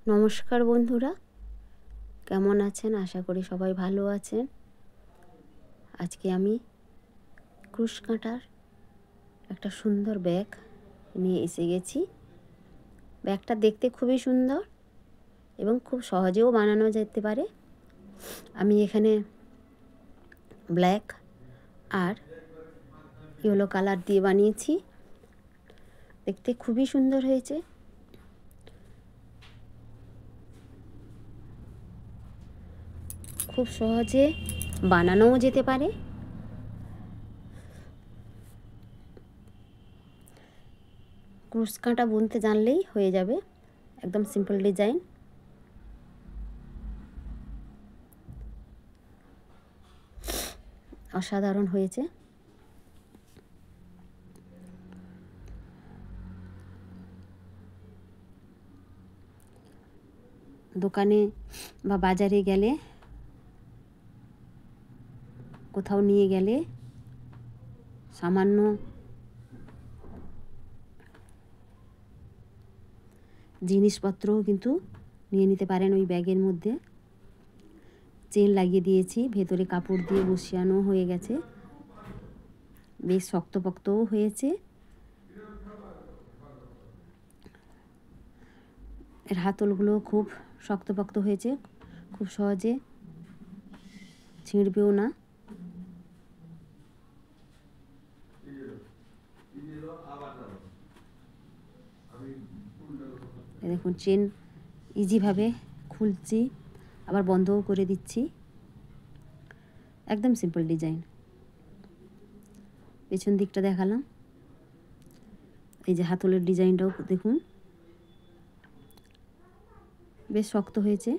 নমস্কার বন্ধুরা, কেমন আছেন? আশা করি সবাই ভালো আছেন। আজকে আমি ক্রুশ কাঁটার একটা সুন্দর ব্যাগ নিয়ে এসে গেছি। ব্যাগটা দেখতে খুবই সুন্দর এবং খুব সহজেও বানানো যেতে পারে। আমি এখানে ব্ল্যাক আর ইয়েলো কালার দিয়ে বানিয়েছি। দেখতে খুবই সুন্দর হয়েছে। খুব সহজে বানানোও যেতে পারে। ক্রুশ কাঁটা বুনতে জানলেই হয়ে যাবে। একদম সিম্পল ডিজাইন। অসাধারণ হয়েছে। দোকানে বা বাজারে গেলে, কোথাও নিয়ে গেলে সামান্য জিনিসপত্রও কিন্তু নিয়ে নিতে পারেন ওই ব্যাগের মধ্যে। চেন লাগিয়ে দিয়েছি, ভেতরে কাপড় দিয়ে বসিয়ানো হয়ে গেছে, বেশ শক্তপোক্তও হয়েছে। এর হাতলগুলো খুব শক্তপোক্ত হয়েছে, খুব সহজে ছিঁড়বেও না। দেখুন চেন ইজিভাবে খুলছি, আবার বন্ধও করে দিচ্ছি। একদম সিম্পল ডিজাইন। পেছন দিকটা দেখালাম। এই যে হাতলের ডিজাইনটাও দেখুন, বেশ শক্ত হয়েছে।